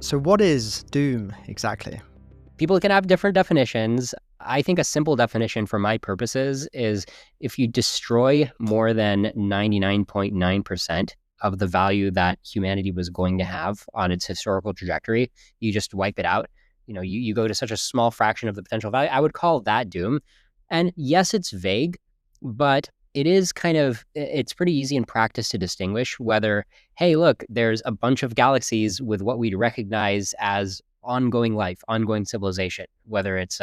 So what is doom exactly? People can have different definitions. I think a simple definition for my purposes is if you destroy more than 99.9% of the value that humanity was going to have on its historical trajectory, you just wipe it out. You go to such a small fraction of the potential value. I would call that doom. And yes, it's vague, but it's pretty easy in practice to distinguish whether, hey, look, there's a bunch of galaxies with what we'd recognize as ongoing life, ongoing civilization, whether it's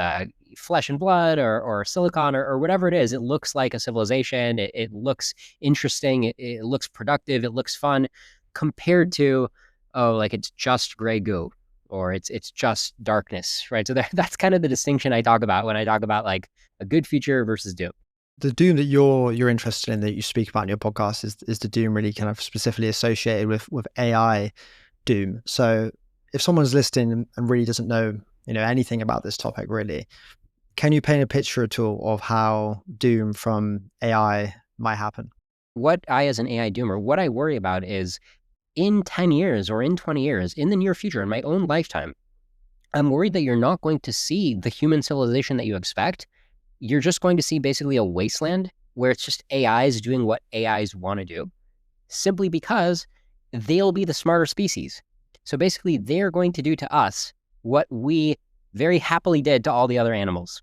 flesh and blood or silicon or whatever it is. It looks like a civilization. It looks interesting. It looks productive. It looks fun compared to, oh, like it's just gray goo or it's just darkness, right? So that's kind of the distinction I talk about when I talk about like a good future versus doom. The doom that you're interested in, that you speak about in your podcast, is the doom really kind of specifically associated with AI doom. So if someone's listening and really doesn't know anything about this topic really, can you paint a picture at all of how doom from AI might happen? What I, as an AI doomer, what I worry about is in 10 years or in 20 years, in the near future, in my own lifetime, I'm worried that you're not going to see the human civilization that you expect. You're just going to see basically a wasteland where it's just AIs doing what AIs want to do, simply because they'll be the smarter species. So basically, they're going to do to us what we very happily did to all the other animals,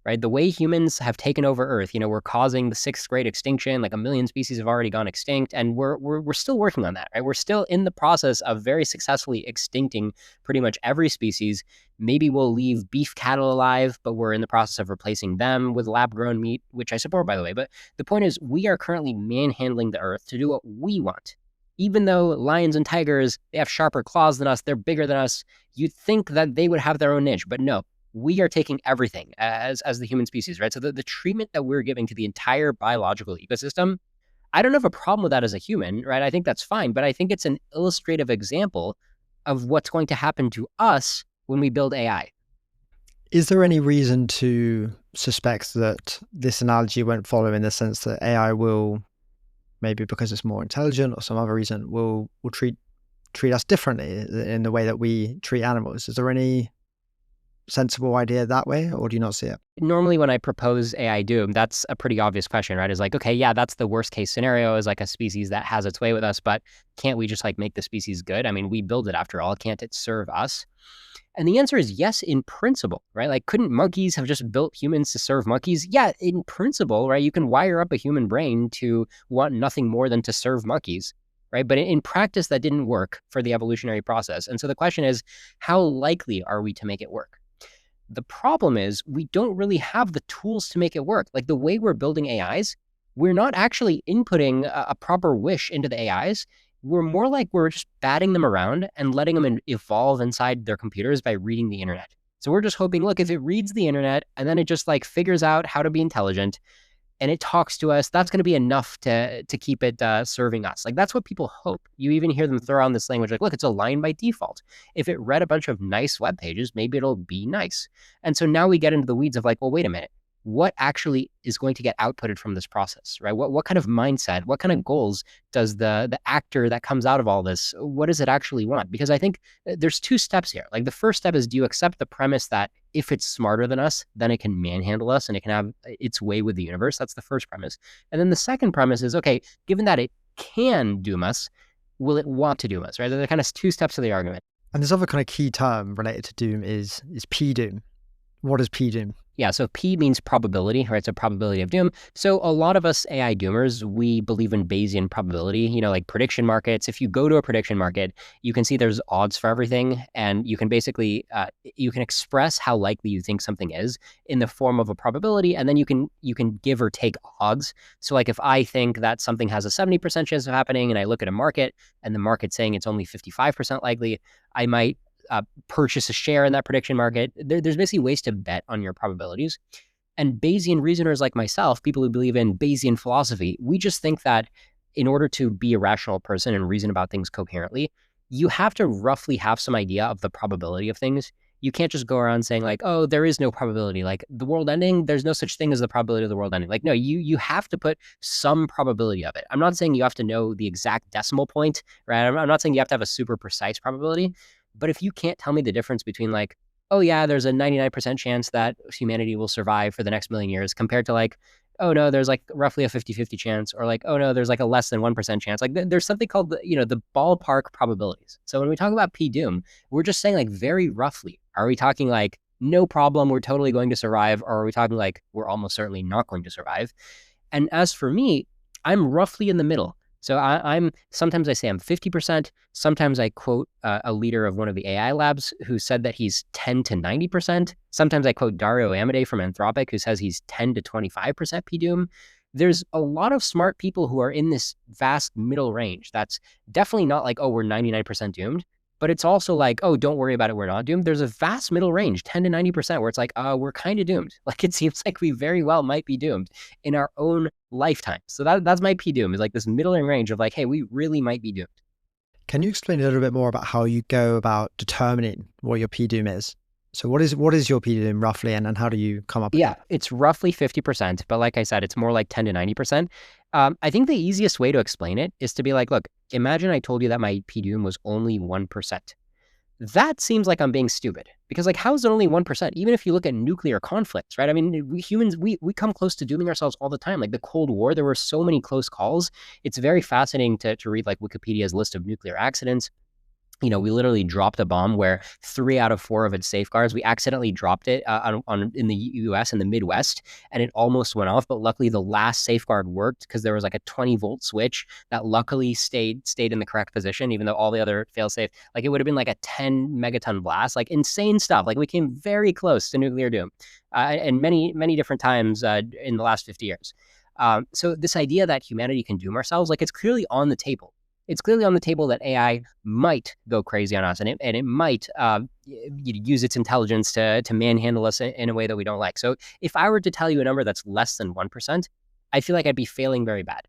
right? The way humans have taken over Earth, we're causing the sixth great extinction. Like 1 million species have already gone extinct, and we're still working on that, right? We're still in the process of very successfully extincting pretty much every species. Maybe we'll leave beef cattle alive, but we're in the process of replacing them with lab-grown meat, which I support, by the way. But the point is, we are currently manhandling the Earth to do what we want. Even though lions and tigers, they have sharper claws than us, they're bigger than us, you'd think that they would have their own niche, but no, we are taking everything as the human species, right? So the treatment that we're giving to the entire biological ecosystem, I don't have a problem with that as a human, right? I think that's fine, but I think it's an illustrative example of what's going to happen to us when we build AI. Is there any reason to suspect that this analogy won't follow, in the sense that AI will, maybe because it's more intelligent or some other reason, will treat us differently in the way that we treat animals? Is there any sensible idea that way, or do you not see it? Normally when I propose AI doom, that's a pretty obvious question, right? Is like, okay, yeah, that's the worst case scenario, is like a species that has its way with us, but can't we just like make the species good? I mean, we build it after all. Can't it serve us? And the answer is yes, in principle, right? Like, couldn't monkeys have just built humans to serve monkeys? Yeah, in principle, right? You can wire up a human brain to want nothing more than to serve monkeys, right? But in practice, that didn't work for the evolutionary process. And so the question is, how likely are we to make it work? The problem is we don't really have the tools to make it work. Like the way we're building AIs, we're not actually inputting a proper wish into the AIs. We're more like we're just batting them around and letting them evolve inside their computers by reading the internet. So we're just hoping, look, if it reads the internet and then it just like figures out how to be intelligent and it talks to us, that's going to be enough to keep it serving us. Like that's what people hope. You even hear them throw around this language like, look, it's aligned by default. If it read a bunch of nice web pages, maybe it'll be nice. And so now we get into the weeds of like, well, wait a minute. What actually is going to get outputted from this process, right? What kind of mindset, what kind of goals does the actor that comes out of all this, what does it actually want? Because I think there's two steps here. Like the first step is, do you accept the premise that if it's smarter than us, then it can manhandle us and it can have its way with the universe? That's the first premise. And then the second premise is, okay, given that it can doom us, will it want to doom us, right? They're kind of two steps of the argument. And this other kind of key term related to doom is P-doom. What is P-doom? Yeah, so P means probability, right? So probability of doom. So a lot of us AI doomers, we believe in Bayesian probability, like prediction markets. If you go to a prediction market, you can see there's odds for everything. And you can basically, you can express how likely you think something is in the form of a probability. And then you can give or take odds. So like if I think that something has a 70% chance of happening and I look at a market and the market's saying it's only 55% likely, I might purchase a share in that prediction market. There's basically ways to bet on your probabilities. And Bayesian reasoners like myself, people who believe in Bayesian philosophy, we just think that in order to be a rational person and reason about things coherently, you have to roughly have some idea of the probability of things. You can't just go around saying like, oh, there is no probability. Like the world ending, there's no such thing as the probability of the world ending. Like, no, you have to put some probability of it. I'm not saying you have to know the exact decimal point, right? I'm not saying you have to have a super precise probability, But if you can't tell me the difference between like, oh yeah, there's a 99% chance that humanity will survive for the next million years compared to like, oh no, there's like roughly a 50-50 chance, or like, oh no, there's like a less than 1% chance. Like there's something called the ballpark probabilities. So when we talk about P doom, we're just saying like very roughly, are we talking like no problem, we're totally going to survive, or are we talking like we're almost certainly not going to survive? And as for me, I'm roughly in the middle. So I'm sometimes I say I'm 50%. Sometimes I quote a leader of one of the AI labs who said that he's 10 to 90%. Sometimes I quote Dario Amodei from Anthropic, who says he's 10 to 25% PDoom. There's a lot of smart people who are in this vast middle range. That's definitely not like, oh, we're 99% doomed, but it's also like, oh, don't worry about it, we're not doomed. There's a vast middle range, 10 to 90%, where it's like, we're kind of doomed. Like it seems like we very well might be doomed in our own lifetime. So that's my P doom, is like this middle range of like, hey, we really might be doomed. Can you explain a little bit more about how you go about determining what your P doom is? So what is your P doom roughly, and how do you come up with Yeah, it? it's roughly 50%, but like I said, it's more like 10 to 90%. I think the easiest way to explain it is to be like, look, imagine I told you that my P doom was only 1%. That seems like I'm being stupid, because like, how is it only 1%? Even if you look at nuclear conflicts, right? I mean, we humans, we come close to dooming ourselves all the time. Like the Cold War, there were so many close calls. It's very fascinating to read like Wikipedia's list of nuclear accidents. We literally dropped a bomb where 3 out of 4 of its safeguards, we accidentally dropped it in the US in the Midwest, and it almost went off. But luckily, the last safeguard worked because there was like a 20-volt switch that luckily stayed in the correct position, even though all the other fail safe, like it would have been like a 10 megaton blast, like insane stuff. Like we came very close to nuclear doom, and many different times in the last 50 years. So this idea that humanity can doom ourselves, like it's clearly on the table. It's clearly on the table that AI might go crazy on us, and it might use its intelligence to manhandle us in a way that we don't like. So if I were to tell you a number that's less than 1%, I feel like I'd be failing very bad.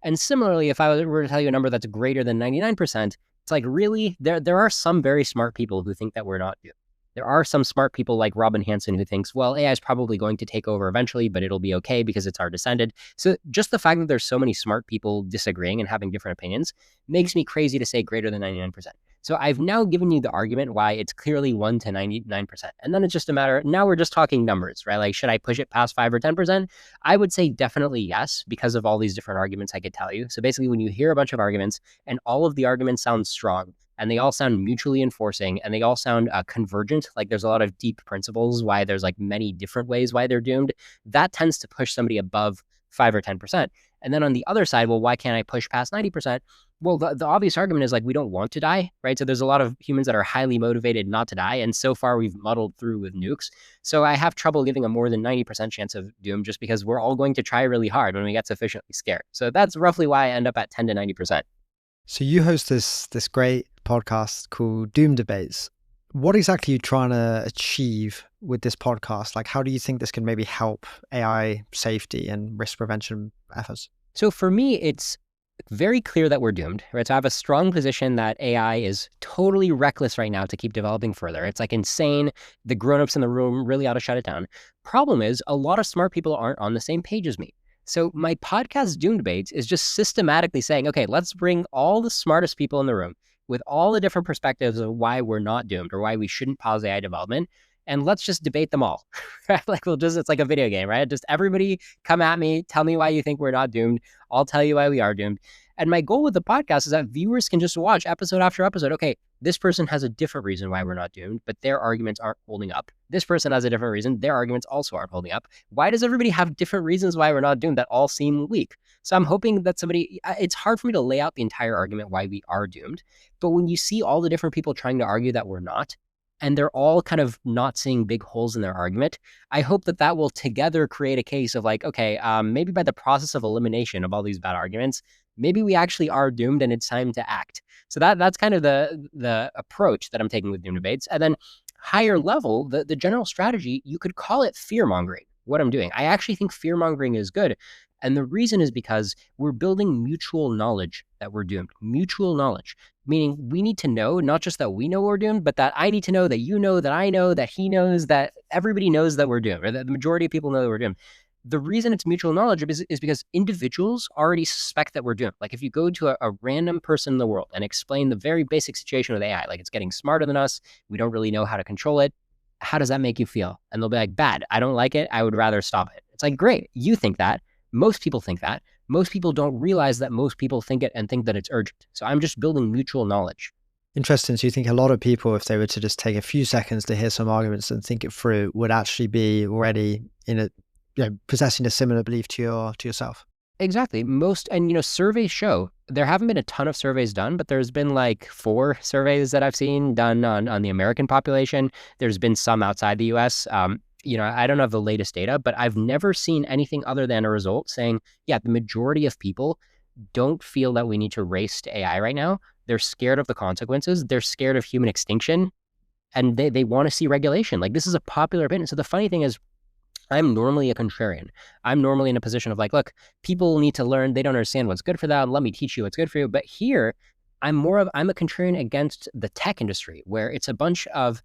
And similarly, if I were to tell you a number that's greater than 99%, it's like, really, there are some very smart people who think that we're not doomed. There are some smart people like Robin Hanson who thinks, well, AI is probably going to take over eventually, but it'll be okay because it's our descendant. So just the fact that there's so many smart people disagreeing and having different opinions makes me crazy to say greater than 99%. So I've now given you the argument why it's clearly 1 to 99%. And then it's just a matter, now we're just talking numbers, right? Like, should I push it past 5 or 10%? I would say definitely yes, because of all these different arguments I could tell you. So basically, when you hear a bunch of arguments and all of the arguments sound strong, and they all sound mutually enforcing, and they all sound convergent, like there's a lot of deep principles why there's like many different ways why they're doomed, that tends to push somebody above 5 or 10%. And then on the other side, well, why can't I push past 90%? Well, the obvious argument is like, we don't want to die, right? So there's a lot of humans that are highly motivated not to die. And so far, we've muddled through with nukes. So I have trouble giving a more than 90% chance of doom, just because we're all going to try really hard when we get sufficiently scared. So that's roughly why I end up at 10 to 90%. So you host this great podcast called Doom Debates. What exactly are you trying to achieve with this podcast? Like, how do you think this can maybe help AI safety and risk prevention efforts? So for me, it's very clear that we're doomed, right? So I have a strong position that AI is totally reckless right now to keep developing further. It's like insane. The grownups in the room really ought to shut it down. Problem is, a lot of smart people aren't on the same page as me. So my podcast, Doom Debates, is just systematically saying, okay, let's bring all the smartest people in the room with all the different perspectives of why we're not doomed or why we shouldn't pause AI development, and let's just debate them all. Like it's like a video game, right? Just everybody come at me, tell me why you think we're not doomed. I'll tell you why we are doomed. And my goal with the podcast is that viewers can just watch episode after episode. Okay, this person has a different reason why we're not doomed, but their arguments aren't holding up. This person has a different reason. Their arguments also aren't holding up. Why does everybody have different reasons why we're not doomed that all seem weak? So I'm hoping that it's hard for me to lay out the entire argument why we are doomed. But when you see all the different people trying to argue that we're not, and they're all kind of not seeing big holes in their argument, I hope that will together create a case of like, okay, maybe by the process of elimination of all these bad arguments, maybe we actually are doomed and it's time to act. So that's kind of the approach that I'm taking with Doom Debates. And then higher level, the general strategy, you could call it fear mongering, what I'm doing. I actually think fear mongering is good. And the reason is because we're building mutual knowledge that we're doomed. Mutual knowledge, meaning we need to know, not just that we know we're doomed, but that I need to know, that you know, that I know, that he knows, that everybody knows that we're doomed, or that the majority of people know that we're doomed. The reason it's mutual knowledge is because individuals already suspect that we're doomed. Like if you go to a random person in the world and explain the very basic situation with AI, like it's getting smarter than us, we don't really know how to control it. How does that make you feel? And they'll be like, bad. I don't like it. I would rather stop it. It's like, great. You think that. Most people think that. Most people don't realize that most people think it and think that it's urgent. So I'm just building mutual knowledge. Interesting. So you think a lot of people, if they were to just take a few seconds to hear some arguments and think it through, would actually be already in a, possessing a similar belief to yourself? Exactly. Most, and surveys show there haven't been a ton of surveys done, but there's been like 4 surveys that I've seen done on the American population. There's been some outside the US. I don't have the latest data, but I've never seen anything other than a result saying, yeah, the majority of people don't feel that we need to race to AI right now. They're scared of the consequences. They're scared of human extinction, and they want to see regulation. Like this is a popular opinion. So the funny thing is, I'm normally a contrarian. I'm normally in a position of like, look, people need to learn. They don't understand what's good for them. Let me teach you what's good for you. But here, I'm a contrarian against the tech industry, where it's a bunch of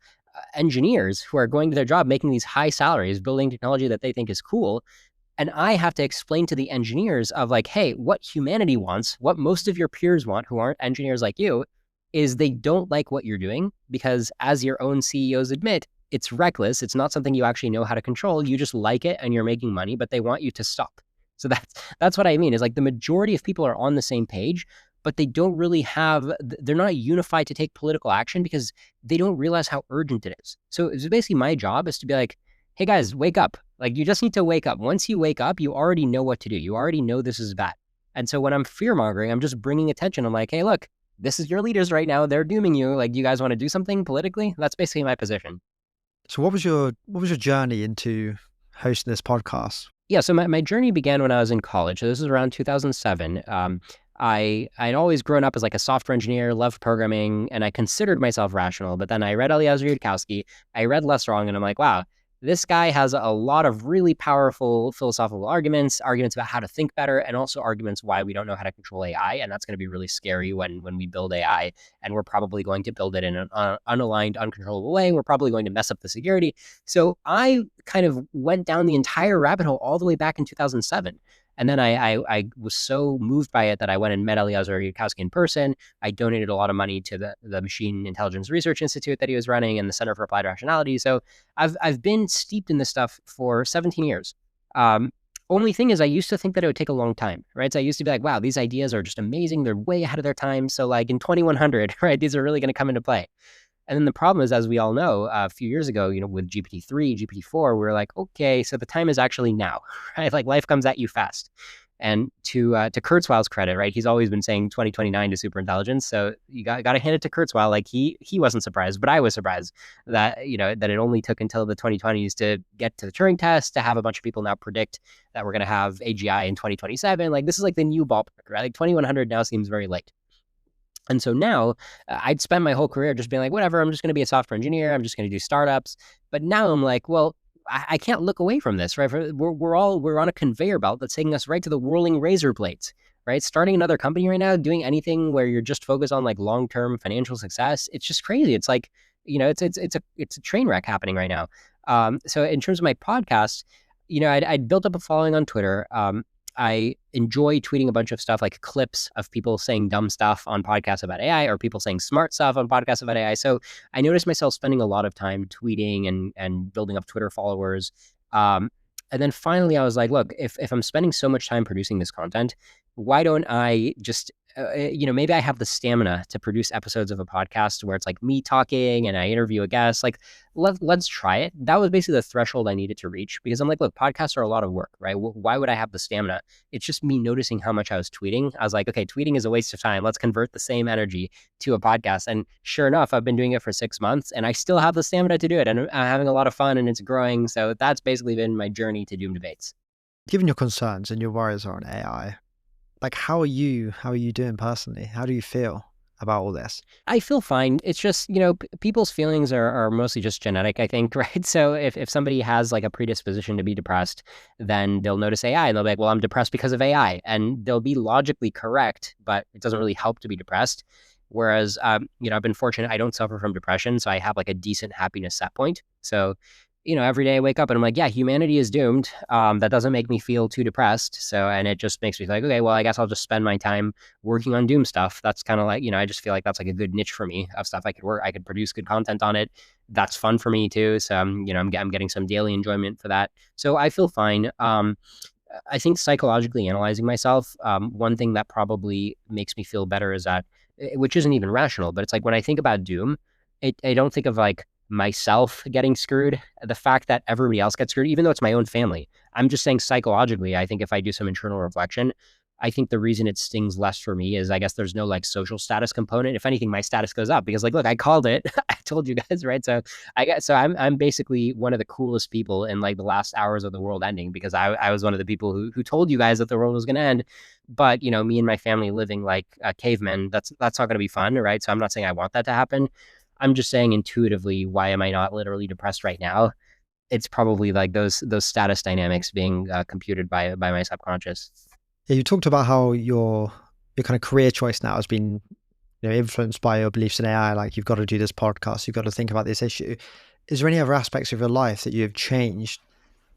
engineers who are going to their job, making these high salaries, building technology that they think is cool. And I have to explain to the engineers of like, hey, what humanity wants, what most of your peers want who aren't engineers like you, is they don't like what you're doing because, as your own CEOs admit, it's reckless. It's not something you actually know how to control. You just like it and you're making money, but they want you to stop. So that's what I mean, is like the majority of people are on the same page, but they don't really they're not unified to take political action because they don't realize how urgent it is. So it's basically my job is to be like, hey guys, wake up. Like you just need to wake up. Once you wake up, you already know what to do. You already know this is bad. And so when I'm fear mongering, I'm just bringing attention. I'm like, hey, look, this is your leaders right now. They're dooming you. Like, you guys want to do something politically? That's basically my position. So what was your journey into hosting this podcast? Yeah, so my journey began when I was in college. So this is around 2007. I'd always grown up as like a software engineer, loved programming, and I considered myself rational. But then I read Eliezer Yudkowsky, I read Less Wrong, and I'm like, wow, this guy has a lot of really powerful philosophical arguments about how to think better, and also arguments why we don't know how to control AI. And that's going to be really scary when we build AI, and we're probably going to build it in an unaligned, uncontrollable way. We're probably going to mess up the security. So I kind of went down the entire rabbit hole all the way back in 2007. And then I was so moved by it that I went and met Eliezer Yudkowsky in person. I donated a lot of money to the Machine Intelligence Research Institute that he was running and the Center for Applied Rationality. So I've been steeped in this stuff for 17 years. Only thing is, I used to think that it would take a long time, right? So I used to be like, wow, these ideas are just amazing. They're way ahead of their time. So like in 2100, right, these are really going to come into play. And then the problem is, as we all know, a few years ago, with GPT-3, GPT-4, we were like, okay, so the time is actually now, right? Like life comes at you fast. And to Kurzweil's credit, right? He's always been saying 2029 to superintelligence. So you got to hand it to Kurzweil. Like he wasn't surprised, but I was surprised that that it only took until the 2020s to get to the Turing test, to have a bunch of people now predict that we're going to have AGI in 2027. Like this is like the new ballpark, right? Like 2100 now seems very late. And so now I'd spent my whole career just being like, whatever, I'm just going to be a software engineer. I'm just going to do startups. But now I'm like, well, I can't look away from this, right? We're on a conveyor belt that's taking us right to the whirling razor blades, right? Starting another company right now, doing anything where you're just focused on like long-term financial success, it's just crazy. It's like, it's a train wreck happening right now. So in terms of my podcast, I'd built up a following on Twitter. I enjoy tweeting a bunch of stuff, like clips of people saying dumb stuff on podcasts about AI, or people saying smart stuff on podcasts about AI. So I noticed myself spending a lot of time tweeting and building up Twitter followers. And then finally, I was like, look, if I'm spending so much time producing this content, why don't I just maybe I have the stamina to produce episodes of a podcast where it's like me talking and I interview a guest. Like, let's try it. That was basically the threshold I needed to reach, because I'm like, look, podcasts are a lot of work, right? Why would I have the stamina? It's just me noticing how much I was tweeting. I was like, okay, tweeting is a waste of time. Let's convert the same energy to a podcast. And sure enough, I've been doing it for 6 months and I still have the stamina to do it. And I'm having a lot of fun and it's growing. So that's basically been my journey to Doom Debates. Given your concerns and your worries on AI, like how are you doing personally? How do you feel about all this? I feel fine. It's just, people's feelings are mostly just genetic, I think, right? So if somebody has like a predisposition to be depressed, then they'll notice AI and they'll be like, well, I'm depressed because of AI. And they'll be logically correct, but it doesn't really help to be depressed. Whereas, I've been fortunate. I don't suffer from depression. So I have like a decent happiness set point. So every day I wake up and I'm like, yeah, humanity is doomed. That doesn't make me feel too depressed. So, and it just makes me feel like, okay, well, I guess I'll just spend my time working on doom stuff. That's kind of like, I just feel like that's like a good niche for me of stuff I could work. I could produce good content on it. That's fun for me too. So, I'm getting some daily enjoyment for that. So I feel fine. I think psychologically analyzing myself, one thing that probably makes me feel better is that, which isn't even rational, but it's like when I think about doom, I don't think of like myself getting screwed. The fact that everybody else gets screwed, even though it's my own family, I'm just saying psychologically, I think if I do some internal reflection, I think the reason it stings less for me is I guess there's no like social status component. If anything, my status goes up because like, look, I called it. I told you guys, right? So I'm basically one of the coolest people in like the last hours of the world ending because I was one of the people who told you guys that the world was gonna end. But me and my family living like cavemen, that's not gonna be fun, right? So I'm not saying I want that to happen. I'm just saying intuitively, why am I not literally depressed right now? It's probably like those status dynamics being computed by my subconscious. Yeah, you talked about how your kind of career choice now has been, influenced by your beliefs in AI. Like you've got to do this podcast, you've got to think about this issue. Is there any other aspects of your life that you have changed,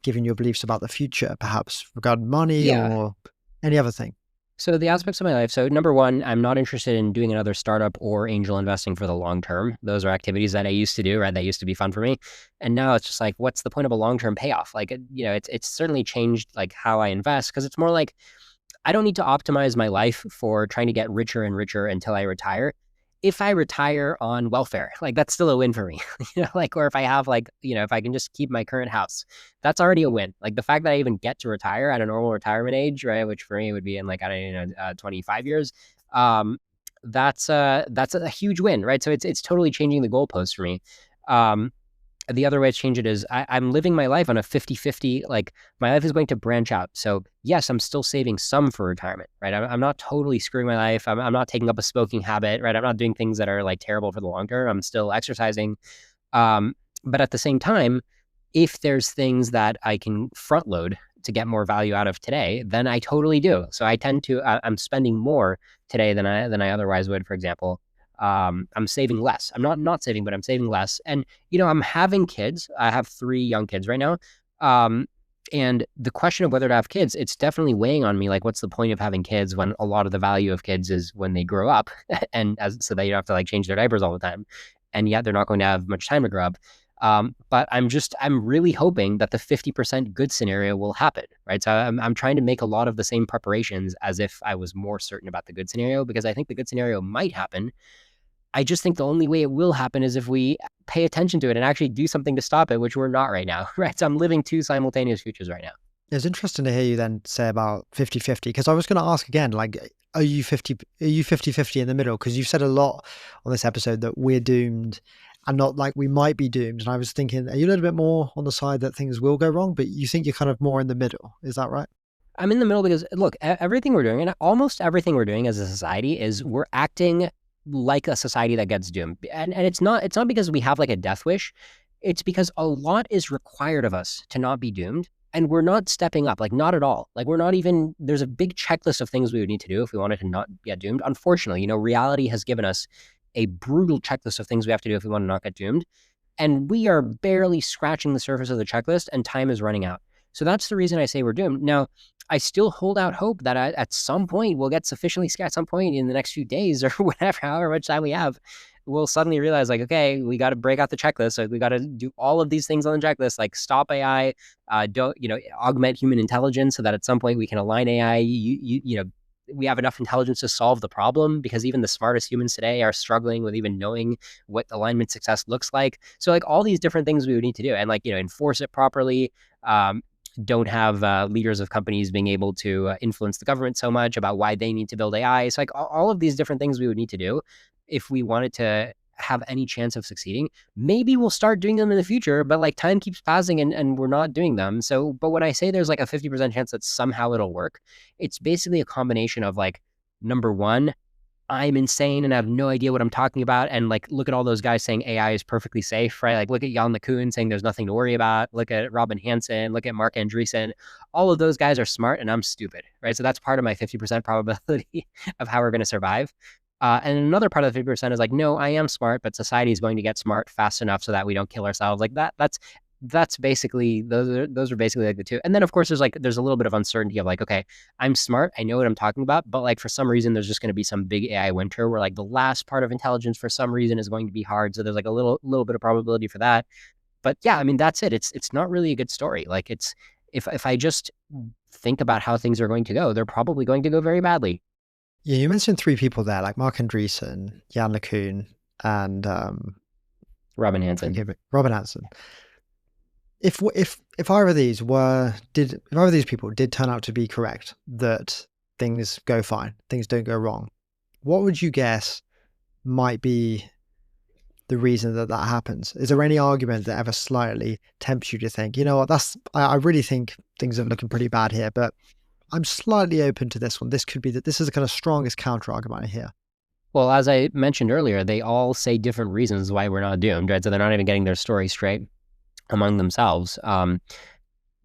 given your beliefs about the future, perhaps regarding money Yeah. or any other thing? So the aspects of my life. So number one, I'm not interested in doing another startup or angel investing for the long term. Those are activities that I used to do, right? That used to be fun for me. And now it's just like, what's the point of a long term payoff? Like, it's certainly changed like how I invest because it's more like I don't need to optimize my life for trying to get richer and richer until I retire. If I retire on welfare, like that's still a win for me, like, or if I have like, if I can just keep my current house, that's already a win. Like the fact that I even get to retire at a normal retirement age, right? Which for me would be in like, I don't know, 25 years. Um, that's a huge win, right? So it's totally changing the goalpost for me. Um, the other way to change it is I'm living my life on a 50-50. Like my life is going to branch out. So yes, I'm still saving some for retirement, right? I'm not totally screwing my life. I'm not taking up a smoking habit, right? I'm not doing things that are like terrible for the long term. I'm still exercising. Um, but at the same time, if there's things that I can front load to get more value out of today, then I totally do. So I tend to, I'm spending more today than I otherwise would, for example. I'm saving less. I'm not saving, but I'm saving less. And I'm having kids. I have 3 young kids right now. Um, and the question of whether to have kids, it's definitely weighing on me. Like, what's the point of having kids when a lot of the value of kids is when they grow up, and so that you don't have to like change their diapers all the time, and yet they're not going to have much time to grow up. But I'm really hoping that the 50% good scenario will happen, right? So I'm trying to make a lot of the same preparations as if I was more certain about the good scenario because I think the good scenario might happen. I just think the only way it will happen is if we pay attention to it and actually do something to stop it, which we're not right now, right? So I'm living 2 simultaneous futures right now. It's interesting to hear you then say about 50-50, because I was going to ask again, like, are you 50-50 in the middle? Because you've said a lot on this episode that we're doomed and not like we might be doomed. And I was thinking, are you a little bit more on the side that things will go wrong, but you think you're kind of more in the middle? Is that right? I'm in the middle because look, everything we're doing and almost everything we're doing as a society is we're acting like a society that gets doomed. And it's not because we have like a death wish. It's because a lot is required of us to not be doomed. And we're not stepping up, like not at all. Like we're not even, there's a big checklist of things we would need to do if we wanted to not get doomed. Unfortunately, reality has given us a brutal checklist of things we have to do if we want to not get doomed. And we are barely scratching the surface of the checklist and time is running out. So that's the reason I say we're doomed. Now, I still hold out hope that at some point we'll get sufficiently scared, at some point in the next few days or whatever, however much time we have, we'll suddenly realize like, okay, we got to break out the checklist. Like we got to do all of these things on the checklist, like stop AI, don't, augment human intelligence so that at some point we can align AI. We have enough intelligence to solve the problem because even the smartest humans today are struggling with even knowing what alignment success looks like. So like all these different things we would need to do and like, enforce it properly. Don't have leaders of companies being able to influence the government so much about why they need to build AI. So like all of these different things we would need to do if we wanted to have any chance of succeeding. Maybe we'll start doing them in the future, but like time keeps passing and we're not doing them. So, but when I say there's like a 50% chance that somehow it'll work, it's basically a combination of like, number one, I'm insane and I have no idea what I'm talking about. And like, look at all those guys saying AI is perfectly safe, right? Like, look at Jan LeCun saying there's nothing to worry about. Look at Robin Hansen. Look at Mark Andreessen. All of those guys are smart and I'm stupid, right? So that's part of my 50% probability of how we're going to survive. And another part of the 50% is like, no, I am smart, but society is going to get smart fast enough so that we don't kill ourselves. Like that's That's basically those are basically like the two. And then of course there's a little bit of uncertainty of like, okay, I'm smart, I know what I'm talking about, but like for some reason there's just going to be some big AI winter where like the last part of intelligence for some reason is going to be hard. So there's like a little bit of probability for that. But yeah, I mean that's it. It's not really a good story. Like it's if I just think about how things are going to go, they're probably going to go very badly. Yeah, you mentioned three people there, like Mark Andreessen, Jan LeCun, and Robin Hanson. forgive me, Robin Hanson. If either of these if either of these people did turn out to be correct, that things go fine, things don't go wrong, what would you guess might be the reason that that happens? Is there any argument that ever slightly tempts you to think, you know what, I really think things are looking pretty bad here, but I'm slightly open to this one. This is the kind of strongest counter argument I hear. Well, as I mentioned earlier, they all say different reasons why we're not doomed, right? So they're not even getting their story straight among themselves.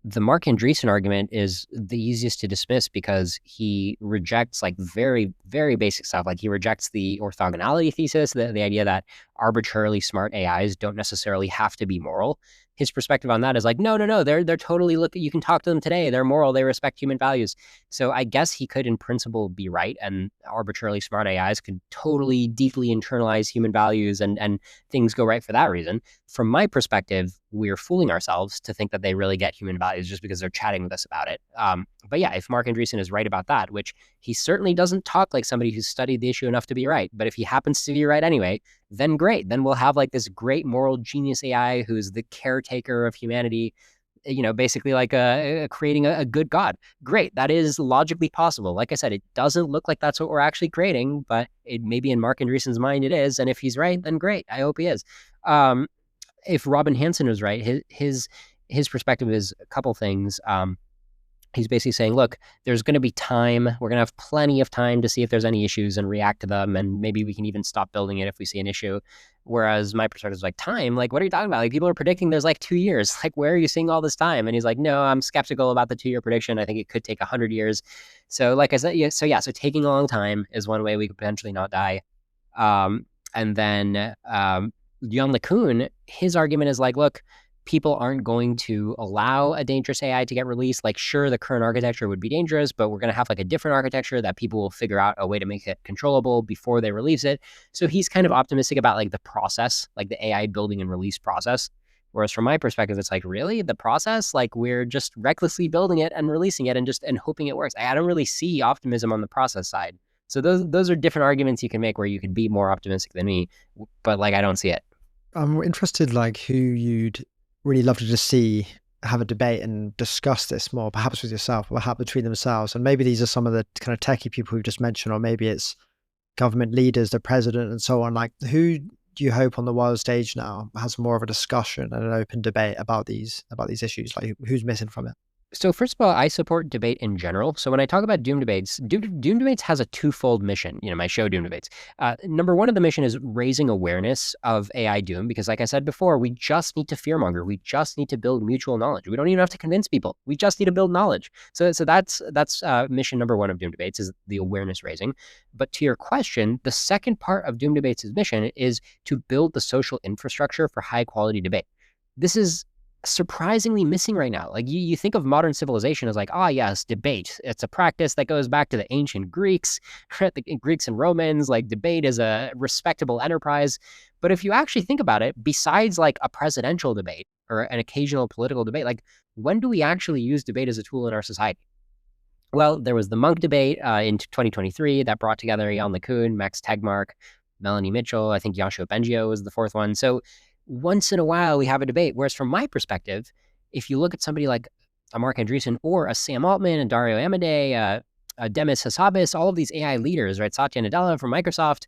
The Mark Andreessen argument is the easiest to dismiss because he rejects like very, very basic stuff. Like he rejects the orthogonality thesis, the idea that arbitrarily smart AIs don't necessarily have to be moral. His perspective on that is like, no, they're totally you can talk to them today. They're moral. They respect human values. So I guess he could in principle be right. And arbitrarily smart AIs could totally deeply internalize human values and things go right for that reason. From my perspective, we're fooling ourselves to think that they really get human values just because they're chatting with us about it. But yeah, if Mark Andreessen is right about that, which he certainly doesn't talk like somebody who's studied the issue enough to be right, but if he happens to be right anyway, then great. Then we'll have like this great moral genius AI who's the caretaker of humanity, basically like creating a good God. Great. That is logically possible. Like I said, it doesn't look like that's what we're actually creating, but it maybe in Mark Andreessen's mind it is. And if he's right, then great. I hope he is. If Robin Hanson was right, his perspective is a couple things. He's basically saying, look, there's going to be time. We're going to have plenty of time to see if there's any issues and react to them. And maybe we can even stop building it if we see an issue. Whereas my perspective is like, time? Like, what are you talking about? Like, people are predicting there's like 2 years. Like, where are you seeing all this time? And he's like, no, I'm skeptical about the 2-year prediction. I think it could take 100 years. So like I said, so taking a long time is one way we could potentially not die. And then Jan LeCun, his argument is like, look, people aren't going to allow a dangerous AI to get released. Like, sure, the current architecture would be dangerous, but we're going to have like a different architecture that people will figure out a way to make it controllable before they release it. So he's kind of optimistic about like the process, like the AI building and release process. Whereas from my perspective, it's like, really, the process? Like, we're just recklessly building it and releasing it and hoping it works. I don't really see optimism on the process side. So those are different arguments you can make where you could be more optimistic than me, but like I don't see it. I'm interested, like, who you'd really love to just see have a debate and discuss this more, perhaps with yourself, or perhaps between themselves. And maybe these are some of the kind of techie people we've just mentioned, or maybe it's government leaders, the president, and so on. Like, who do you hope on the world stage now has more of a discussion and an open debate about these issues? Like, who's missing from it? So first of all, I support debate in general. So when I talk about Doom Debates, Doom Debates has a twofold mission, my show Doom Debates. Number one of the mission is raising awareness of AI Doom, because like I said before, we just need to fearmonger. We just need to build mutual knowledge. We don't even have to convince people. We just need to build knowledge. So that's mission number one of Doom Debates is the awareness raising. But to your question, the second part of Doom Debates' mission is to build the social infrastructure for high quality debate. This is surprisingly missing right now. Like you think of modern civilization as like, yes, debate. It's a practice that goes back to the ancient Greeks, right? The Greeks and Romans. Like debate is a respectable enterprise. But if you actually think about it, besides like a presidential debate or an occasional political debate, like when do we actually use debate as a tool in our society? Well, there was the Monk debate in 2023 that brought together Jan LeCun, Max Tegmark, Melanie Mitchell. I think Yoshua Bengio was the fourth one. So once in a while we have a debate. Whereas from my perspective, if you look at somebody like a Mark Andreessen or a Sam Altman and Dario Amodei, Demis Hassabis, all of these AI leaders, right? Satya Nadella from Microsoft,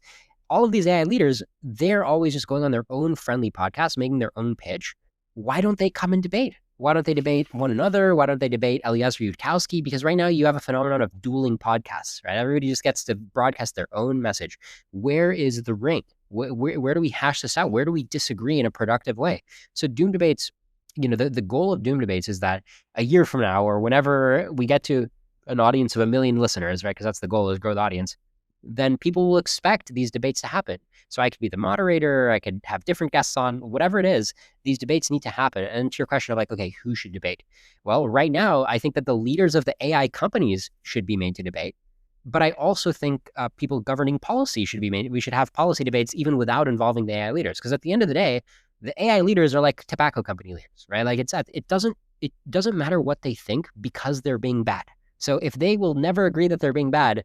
all of these AI leaders, they're always just going on their own friendly podcast, making their own pitch. Why don't they come and debate? Why don't they debate one another? Why don't they debate Eliezer Yudkowsky? Because right now you have a phenomenon of dueling podcasts, right? Everybody just gets to broadcast their own message. Where is the ring? Where do we hash this out? Where do we disagree in a productive way? So Doom Debates, the goal of Doom Debates is that a year from now or whenever we get to an audience of 1 million listeners, right? Because that's the goal, is grow the audience. then people will expect these debates to happen. So I could be the moderator, I could have different guests on, whatever it is, these debates need to happen. And to your question of like, okay, who should debate? Well, right now, I think that the leaders of the AI companies should be made to debate. But I also think people governing policy should be made. We should have policy debates even without involving the AI leaders. Because at the end of the day, the AI leaders are like tobacco company leaders, right? Like it doesn't matter what they think because they're being bad. So if they will never agree that they're being bad,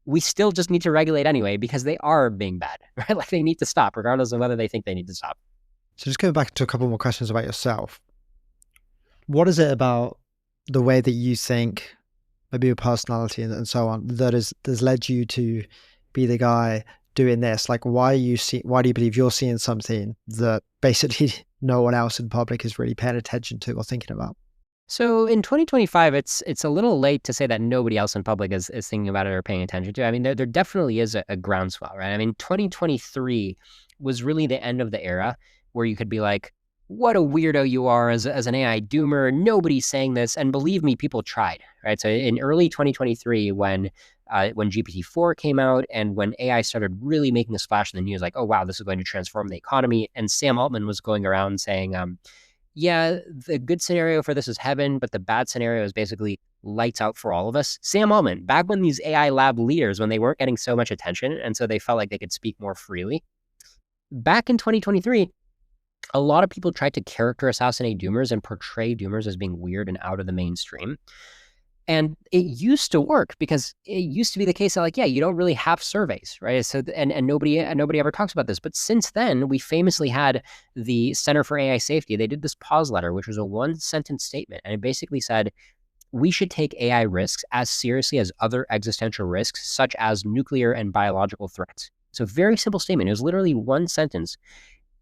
we still just need to regulate anyway because they are being bad, right? Like they need to stop regardless of whether they think they need to stop. So just going back to a couple more questions about yourself. What is it about the way that you think, maybe your personality and so on, that's led you to be the guy doing this? Like, why do you believe you're seeing something that basically no one else in public is really paying attention to or thinking about? So in 2025, it's a little late to say that nobody else in public is thinking about it or paying attention to it. I mean, there definitely is a groundswell, right? I mean, 2023 was really the end of the era where you could be like, what a weirdo you are as an AI doomer. Nobody's saying this. And believe me, people tried, right? So in early 2023, when GPT-4 came out and when AI started really making a splash in the news, like, oh, wow, this is going to transform the economy. And Sam Altman was going around saying, yeah, the good scenario for this is heaven, but the bad scenario is basically lights out for all of us. Sam Altman, back when these AI lab leaders, when they weren't getting so much attention, and so they felt like they could speak more freely. Back in 2023, a lot of people tried to character assassinate doomers and portray doomers as being weird and out of the mainstream. And it used to work because it used to be the case that like, yeah, you don't really have surveys, right? So and nobody ever talks about this. But since then, we famously had the Center for AI Safety. They did this pause letter, which was a one sentence statement, and it basically said we should take AI risks as seriously as other existential risks, such as nuclear and biological threats. So very simple statement. It was literally one sentence,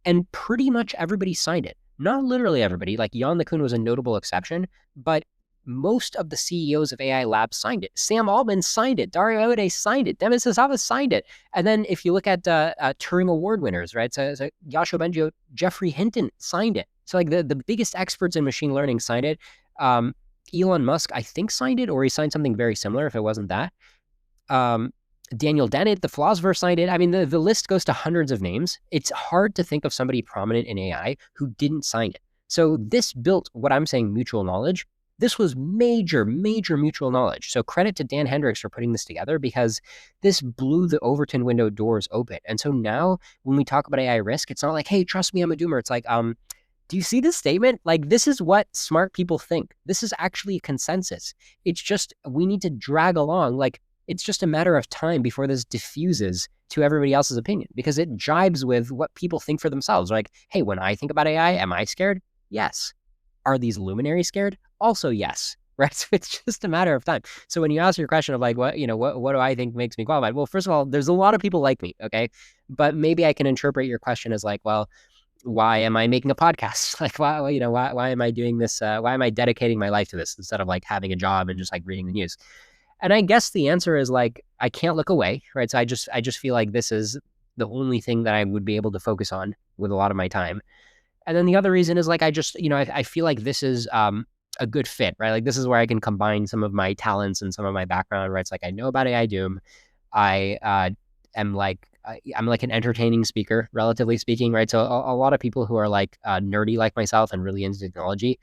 and pretty much everybody signed it. Not literally everybody. Like Jan LeCun was a notable exception, but most of the CEOs of AI labs signed it. Sam Altman signed it. Dario Ode signed it. Demis Hassabis signed it. And then if you look at Turing Award winners, right? So Yasho Bengio, Jeffrey Hinton signed it. So like the biggest experts in machine learning signed it. Elon Musk, I think, signed it, or he signed something very similar if it wasn't that. Daniel Dennett, the philosopher, signed it. I mean, the list goes to hundreds of names. It's hard to think of somebody prominent in AI who didn't sign it. So this built what I'm saying mutual knowledge. This was major, major mutual knowledge. So credit to Dan Hendricks for putting this together because this blew the Overton window doors open. And so now when we talk about AI risk, it's not like, hey, trust me, I'm a doomer. It's like, do you see this statement? Like, this is what smart people think. This is actually a consensus. It's just, we need to drag along. Like, it's just a matter of time before this diffuses to everybody else's opinion because it jibes with what people think for themselves. Like, hey, when I think about AI, am I scared? Yes. Are these luminaries scared? Also, yes. Right. So it's just a matter of time. So when you ask your question of like, what do I think makes me qualified? Well, first of all, there's a lot of people like me. Okay. But maybe I can interpret your question as like, well, why am I making a podcast? Like, why am I doing this? Why am I dedicating my life to this instead of like having a job and just like reading the news? And I guess the answer is like, I can't look away. Right. So I just feel like this is the only thing that I would be able to focus on with a lot of my time. And then the other reason is like, I feel like this is a good fit, right? Like this is where I can combine some of my talents and some of my background, right? It's like, I know about AI Doom. I'm like an entertaining speaker, relatively speaking, right? So a lot of people who are like nerdy like myself and really into technology,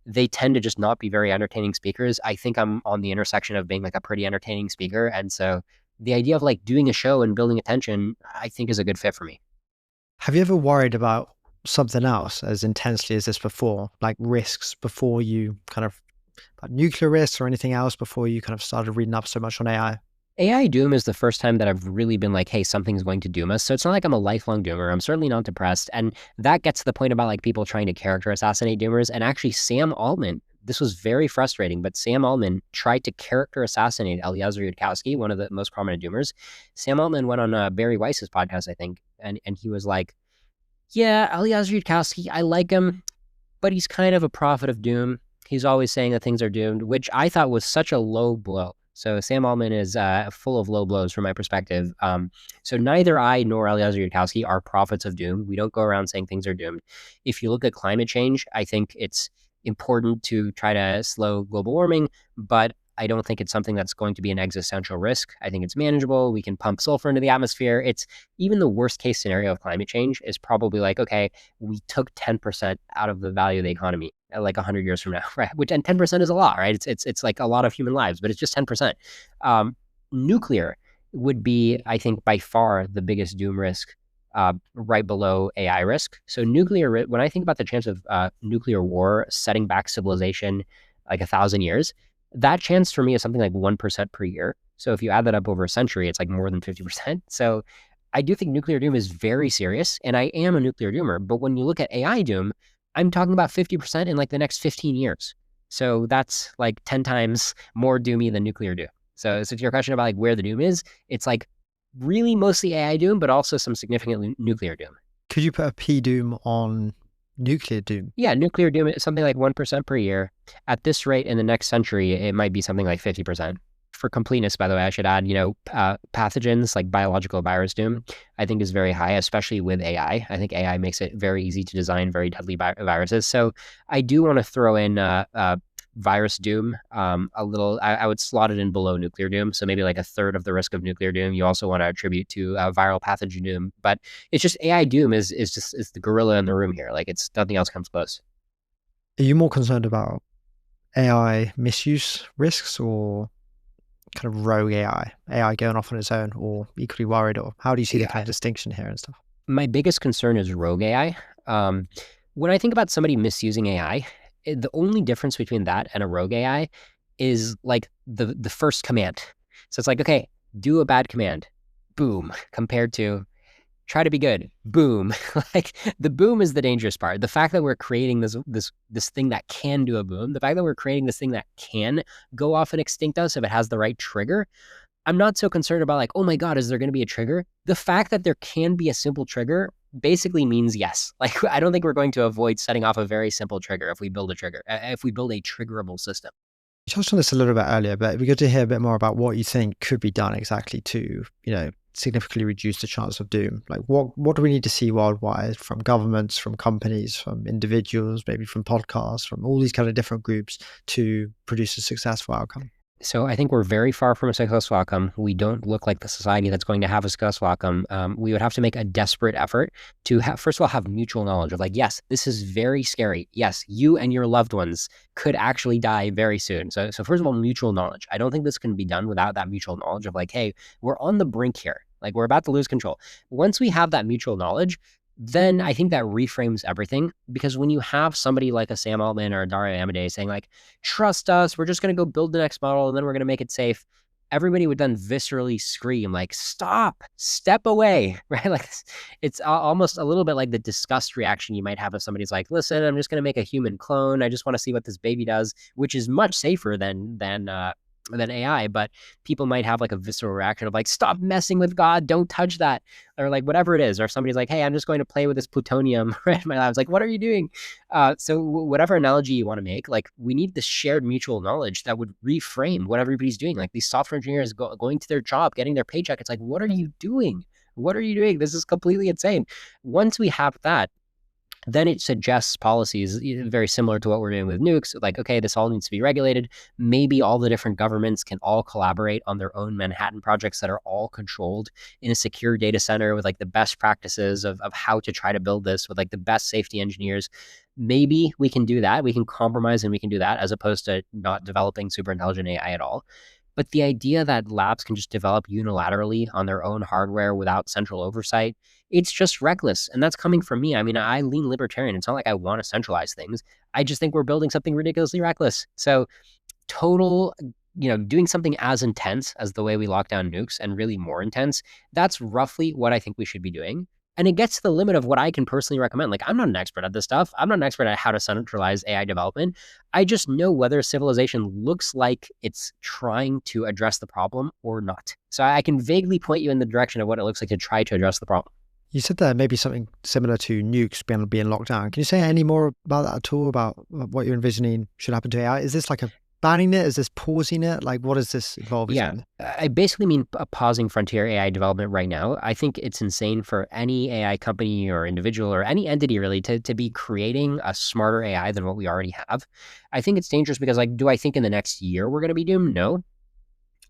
they tend to just not be very entertaining speakers. I think I'm on the intersection of being like a pretty entertaining speaker. And so the idea of like doing a show and building attention, I think is a good fit for me. Have you ever worried about something else as intensely as this before, like risks before you kind of, like nuclear risks or anything else before you kind of started reading up so much on AI? AI doom is the first time that I've really been like, hey, something's going to doom us. So it's not like I'm a lifelong doomer. I'm certainly not depressed. And that gets to the point about like people trying to character assassinate doomers. And actually, Sam Altman, this was very frustrating, but Sam Altman tried to character assassinate Eliezer Yudkowsky, one of the most prominent doomers. Sam Altman went on Barry Weiss's podcast, I think, and he was like, yeah, Eliezer Yudkowsky, I like him, but he's kind of a prophet of doom. He's always saying that things are doomed, which I thought was such a low blow. So Sam Altman is full of low blows from my perspective. So neither I nor Eliezer Yudkowsky are prophets of doom. We don't go around saying things are doomed. If you look at climate change, I think it's important to try to slow global warming, but I don't think it's something that's going to be an existential risk. I think it's manageable. We can pump sulfur into the atmosphere. It's even the worst case scenario of climate change is probably like, okay, we took 10% out of the value of the economy like 100 years from now, right? Which, and 10% is a lot, right? It's like a lot of human lives, but it's just 10%. Nuclear would be, I think, by far the biggest doom risk, right below AI risk. So nuclear, when I think about the chance of nuclear war setting back civilization like 1,000 years, that chance for me is something like 1% per year. So if you add that up over a century, it's like more than 50%. So I do think nuclear doom is very serious, and I am a nuclear doomer. But when you look at AI doom, I'm talking about 50% in like the next 15 years. So that's like 10 times more doomy than nuclear doom. So to your question about like where the doom is, it's like really mostly AI doom, but also some significant nuclear doom. Could you put a P doom on nuclear doom? Yeah, nuclear doom is something like 1% per year. At this rate, in the next century, it might be something like 50%. For completeness, by the way, I should add, pathogens like biological virus doom, I think is very high, especially with AI. I think AI makes it very easy to design very deadly viruses. So I do want to throw in virus doom a little. I would slot it in below nuclear doom, so maybe like a third of the risk of nuclear doom you also want to attribute to viral pathogen doom. But it's just AI doom is the gorilla in the room here. Like, it's nothing else comes close. Are you more concerned about AI misuse risks or kind of rogue AI going off on its own, or equally worried? Or how do you see the kind of distinction here and stuff? My biggest concern is rogue AI. When I think about somebody misusing AI, the only difference between that and a rogue AI is like the first command. So it's like, okay, do a bad command, boom, compared to try to be good, boom. Like, the boom is the dangerous part. The fact that we're creating this thing that can do a boom, the fact that we're creating this thing that can go off and extinct us if it has the right trigger, I'm not so concerned about like, oh my God, is there going to be a trigger? The fact that there can be a simple trigger basically means yes. Like, I don't think we're going to avoid setting off a very simple trigger if we build a trigger, if we build a triggerable system. You touched on this a little bit earlier, but it'd be good to hear a bit more about what you think could be done exactly to, significantly reduce the chance of doom. Like, what do we need to see worldwide from governments, from companies, from individuals, maybe from podcasts, from all these kind of different groups to produce a successful outcome? So I think we're very far from a successful outcome. We don't look like the society that's going to have a successful outcome. We would have to make a desperate effort to first of all, have mutual knowledge of like, yes, this is very scary. Yes, you and your loved ones could actually die very soon. So first of all, mutual knowledge. I don't think this can be done without that mutual knowledge of like, hey, we're on the brink here. Like, we're about to lose control. Once we have that mutual knowledge, then I think that reframes everything, because when you have somebody like a Sam Altman or a Dario Amodei saying like, trust us, we're just going to go build the next model and then we're going to make it safe, everybody would then viscerally scream like, stop, step away, right? Like, it's almost a little bit like the disgust reaction you might have if somebody's like, listen, I'm just going to make a human clone. I just want to see what this baby does, which is much safer than AI, but people might have like a visceral reaction of like, stop messing with God, don't touch that, or like whatever it is. Or somebody's like, hey, I'm just going to play with this plutonium right in my lab. It's like, what are you doing? So whatever analogy you want to make, like, we need this shared mutual knowledge that would reframe what everybody's doing. Like, these software engineers going to their job, getting their paycheck. It's like, what are you doing? What are you doing? This is completely insane. Once we have that, then it suggests policies very similar to what we're doing with nukes. Like, okay, this all needs to be regulated. Maybe all the different governments can all collaborate on their own Manhattan projects that are all controlled in a secure data center with like the best practices of how to try to build this with like the best safety engineers. Maybe we can do that. We can compromise and we can do that, as opposed to not developing super intelligent AI at all. But the idea that labs can just develop unilaterally on their own hardware without central oversight, it's just reckless. And that's coming from me. I mean, I lean libertarian. It's not like I want to centralize things. I just think we're building something ridiculously reckless. So total, doing something as intense as the way we lock down nukes, and really more intense, that's roughly what I think we should be doing. And it gets to the limit of what I can personally recommend. Like, I'm not an expert at this stuff. I'm not an expert at how to centralize AI development. I just know whether civilization looks like it's trying to address the problem or not. So I can vaguely point you in the direction of what it looks like to try to address the problem. You said that maybe something similar to nukes being locked down. Can you say any more about that at all, about what you're envisioning should happen to AI? Is this like a banning it? Is this pausing it? Like, what does this involve Yeah, exactly? I basically mean pausing frontier AI development right now. I think it's insane for any AI company or individual or any entity really to be creating a smarter AI than what we already have. I think it's dangerous because, like, do I think in the next year we're going to be doomed? No.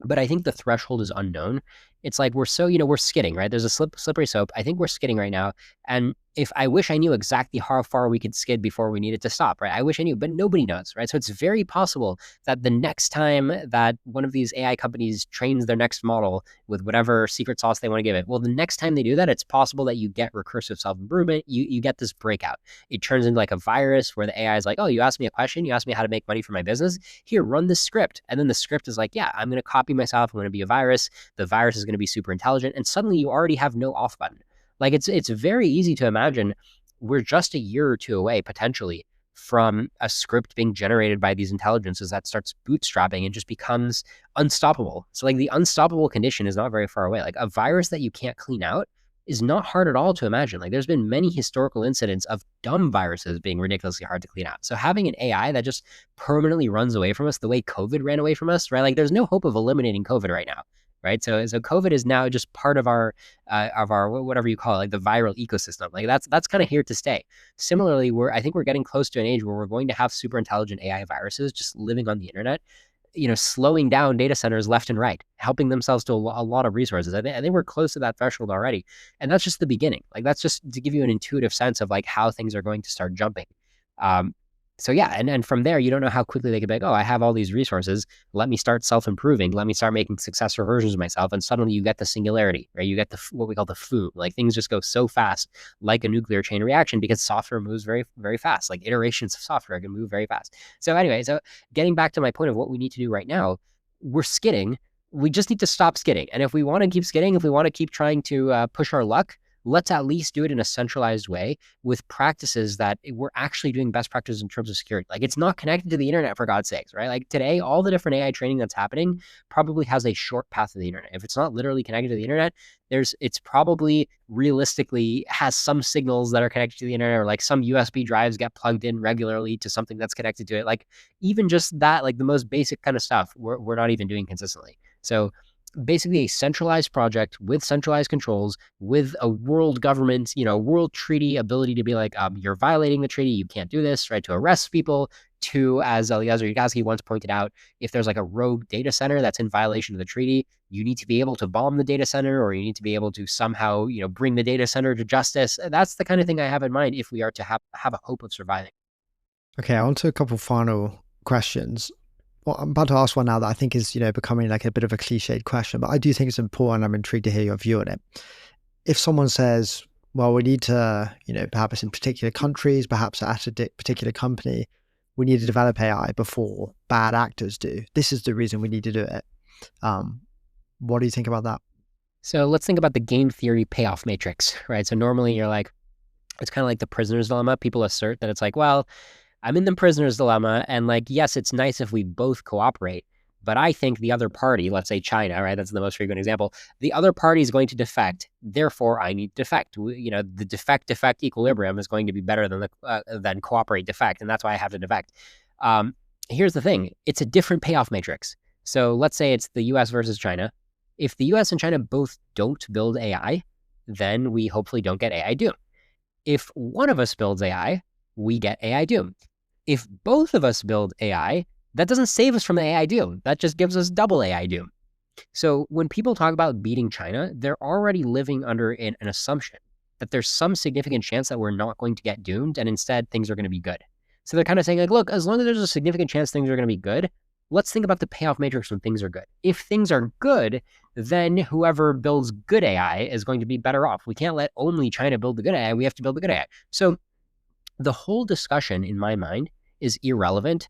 But I think the threshold is unknown. It's like we're so, we're skidding, right? There's a slippery slope. I think we're skidding right now. And if I wish I knew exactly how far we could skid before we needed to stop, right? I wish I knew, but nobody knows, right? So it's very possible that the next time that one of these AI companies trains their next model with whatever secret sauce they want to give it, well, the next time they do that, it's possible that you get recursive self-improvement. You get this breakout. It turns into like a virus where the AI is like, oh, you asked me a question, you asked me how to make money for my business. Here, run this script. And then the script is like, yeah, I'm going to copy myself. I'm going to be a virus. The virus is going to be super intelligent. And suddenly you already have no off button. Like it's very easy to imagine we're just a year or two away potentially from a script being generated by these intelligences that starts bootstrapping and just becomes unstoppable. So like the unstoppable condition is not very far away. Like a virus that you can't clean out is not hard at all to imagine. Like there's been many historical incidents of dumb viruses being ridiculously hard to clean out. So having an AI that just permanently runs away from us the way COVID ran away from us, right? Like there's no hope of eliminating COVID right now. Right. So COVID is now just part of our whatever you call it, like the viral ecosystem. Like that's kind of here to stay. Similarly, I think we're getting close to an age where we're going to have super intelligent AI viruses just living on the internet, slowing down data centers left and right, helping themselves to a lot of resources. I think we're close to that threshold already. And that's just the beginning. Like that's just to give you an intuitive sense of like how things are going to start jumping. Um, so yeah, and from there, you don't know how quickly they could be like, oh, I have all these resources. Let me start self-improving. Let me start making successful versions of myself. And suddenly you get the singularity, right? You get what we call the foo. Like things just go so fast, like a nuclear chain reaction, because software moves very, very fast. Like iterations of software can move very fast. So anyway, so getting back to my point of what we need to do right now, we're skidding. We just need to stop skidding. And if we want to keep skidding, if we want to keep trying to push our luck, let's at least do it in a centralized way with practices that we're actually doing best practices in terms of security. Like it's not connected to the internet for God's sakes, right? Like today, all the different AI training that's happening probably has a short path to the internet. If it's not literally connected to the internet, it's probably realistically has some signals that are connected to the internet, or like some USB drives get plugged in regularly to something that's connected to it. Like even just that, like the most basic kind of stuff, we're not even doing consistently. So basically a centralized project with centralized controls, with a world government, world treaty ability to be like, you're violating the treaty, you can't do this, right? To arrest people, to, as Eliezer Yudkowsky once pointed out, if there's like a rogue data center that's in violation of the treaty, you need to be able to bomb the data center, or you need to be able to somehow, bring the data center to justice. That's the kind of thing I have in mind if we are to have a hope of surviving. Okay, on to a couple final questions. Well, I'm about to ask one now that I think is, becoming like a bit of a cliched question, but I do think it's important. I'm intrigued to hear your view on it. If someone says, well, we need to, perhaps in particular countries, perhaps at a particular company, we need to develop AI before bad actors do. This is the reason we need to do it. What do you think about that? So let's think about the game theory payoff matrix, right? So normally you're like, it's kind of like the prisoner's dilemma. People assert that it's like, well, I'm in the prisoner's dilemma, and like, yes, it's nice if we both cooperate, but I think the other party, let's say China, right? That's the most frequent example. The other party is going to defect. Therefore, I need to defect. The defect equilibrium is going to be better than cooperate defect, and that's why I have to defect. Here's the thing: it's a different payoff matrix. So let's say it's the U.S. versus China. If the U.S. and China both don't build AI, then we hopefully don't get AI doom. If one of us builds AI, we get AI doom. If both of us build AI, that doesn't save us from the AI doom. That just gives us double AI doom. So when people talk about beating China, they're already living under an assumption that there's some significant chance that we're not going to get doomed, and instead things are going to be good. So they're kind of saying like, look, as long as there's a significant chance things are going to be good, let's think about the payoff matrix when things are good. If things are good, then whoever builds good AI is going to be better off. We can't let only China build the good AI. We have to build the good AI. So the whole discussion, in my mind, is irrelevant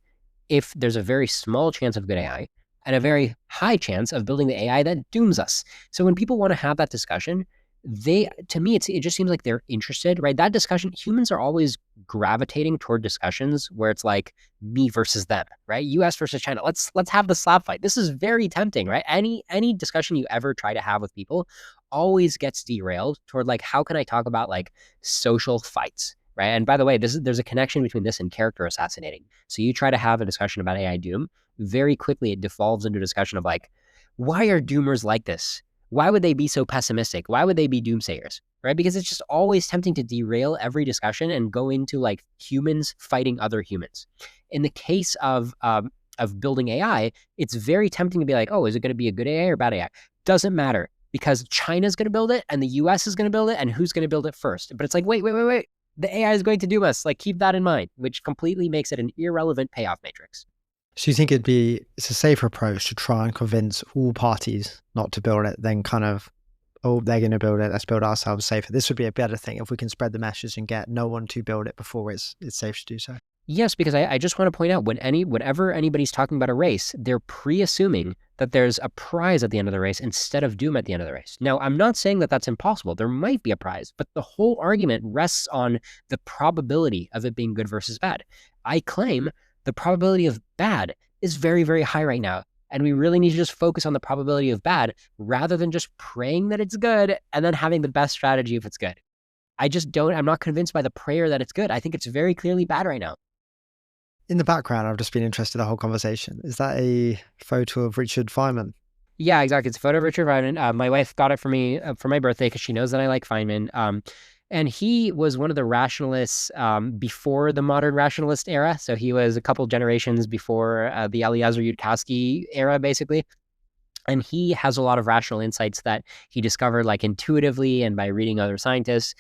if there's a very small chance of good AI and a very high chance of building the AI that dooms us. So when people want to have that discussion, to me, it just seems like they're interested, right? That discussion, humans are always gravitating toward discussions where it's like me versus them, right? US versus China. Let's have the slap fight. This is very tempting, right? Any discussion you ever try to have with people always gets derailed toward like, how can I talk about like social fights? right? And by the way, there's a connection between this and character assassinating. So you try to have a discussion about AI doom, very quickly it devolves into a discussion of like, why are doomers like this? Why would they be so pessimistic? Why would they be doomsayers? Right? Because it's just always tempting to derail every discussion and go into like humans fighting other humans. In the case of building AI, it's very tempting to be like, oh, is it going to be a good AI or bad AI? Doesn't matter because China's going to build it and the US is going to build it and who's going to build it first. But it's like, wait. The AI is going to doom us. Like, keep that in mind, which completely makes it an irrelevant payoff matrix. So you think it's a safer approach to try and convince all parties not to build it, then kind of, oh, they're going to build it, let's build ourselves safer. This would be a better thing if we can spread the message and get no one to build it before it's safe to do so. Yes, because I just want to point out whenever anybody's talking about a race, they're pre-assuming that there's a prize at the end of the race instead of doom at the end of the race. Now, I'm not saying that that's impossible. There might be a prize, but the whole argument rests on the probability of it being good versus bad. I claim the probability of bad is very, very high right now. And we really need to just focus on the probability of bad rather than just praying that it's good and then having the best strategy if it's good. I'm not convinced by the prayer that it's good. I think it's very clearly bad right now. In the background, I've just been interested in the whole conversation. Is that a photo of Richard Feynman? Yeah, exactly. It's a photo of Richard Feynman. My wife got it for me for my birthday because she knows that I like Feynman. And he was one of the rationalists before the modern rationalist era. So he was a couple generations before the Eliezer Yudkowsky era, basically. And he has a lot of rational insights that he discovered like intuitively and by reading other scientists.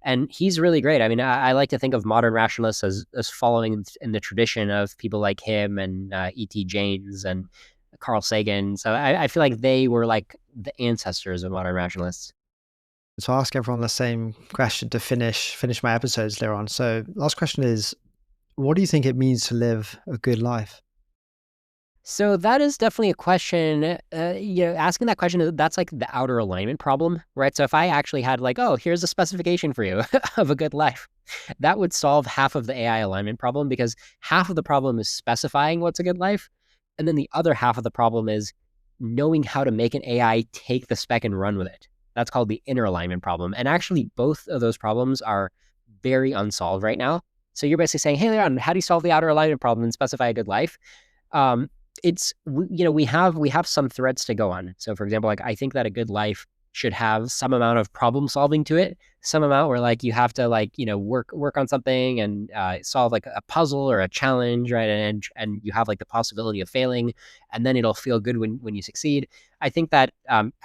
And he's really great. I mean, I like to think of modern rationalists as following in the tradition of people like him and E.T. James and Carl Sagan. So I feel like they were like the ancestors of modern rationalists. So I'll ask everyone the same question to finish my episodes, Liron. So last question is, what do you think it means to live a good life? So that is definitely a question, asking that question, that's like the outer alignment problem, right? So if I actually had like, oh, here's a specification for you of a good life, that would solve half of the AI alignment problem because half of the problem is specifying what's a good life. And then the other half of the problem is knowing how to make an AI take the spec and run with it. That's called the inner alignment problem. And actually both of those problems are very unsolved right now. So you're basically saying, hey, Leon, how do you solve the outer alignment problem and specify a good life? We have some threads to go on. So for example, like I think that a good life should have some amount of problem solving to it, some amount where like you have to like, work on something and solve like a puzzle or a challenge, right? And you have like the possibility of failing and then it'll feel good when you succeed. I think that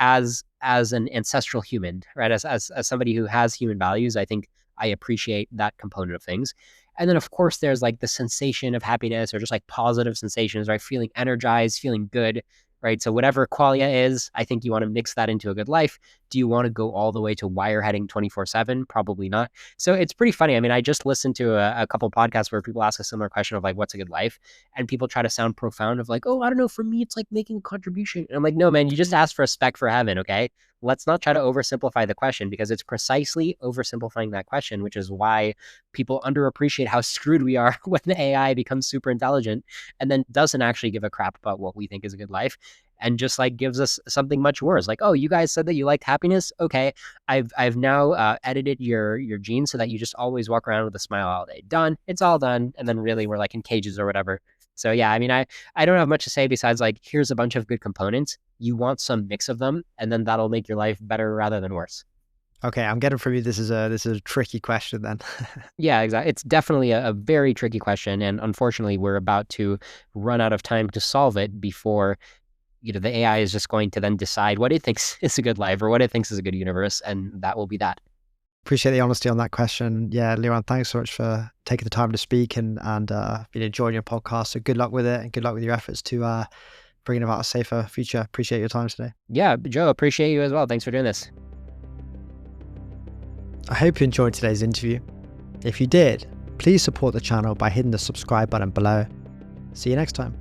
as an ancestral human, right? As somebody who has human values, I think I appreciate that component of things. And then, of course, there's like the sensation of happiness or just like positive sensations, right? Feeling energized, feeling good, right? So whatever qualia is, I think you want to mix that into a good life. Do you want to go all the way to wireheading 24/7? Probably not. So it's pretty funny. I mean, I just listened to a couple podcasts where people ask a similar question of like, what's a good life? And people try to sound profound of like, oh, I don't know. For me, it's like making a contribution. And I'm like, no, man, you just asked for a spec for heaven. Okay. Let's not try to oversimplify the question because it's precisely oversimplifying that question, which is why people underappreciate how screwed we are when the AI becomes super intelligent and then doesn't actually give a crap about what we think is a good life and just like gives us something much worse. Like, oh, you guys said that you liked happiness. Okay, I've now edited your genes so that you just always walk around with a smile all day. Done. It's all done. And then really we're like in cages or whatever. So yeah, I mean, I don't have much to say besides like, here's a bunch of good components. You want some mix of them, and then that'll make your life better rather than worse. Okay, I'm getting from you. This is a tricky question then. Yeah, exactly. It's definitely a very tricky question, and unfortunately, we're about to run out of time to solve it before the AI is just going to then decide what it thinks is a good life or what it thinks is a good universe, and that will be that. Appreciate the honesty on that question. Yeah, Liron, thanks so much for taking the time to speak and been enjoying your podcast. So good luck with it and good luck with your efforts to bringing about a safer future. Appreciate your time today. Yeah, Joe, appreciate you as well. Thanks for doing this. I hope you enjoyed today's interview. If you did, please support the channel by hitting the subscribe button below. See you next time.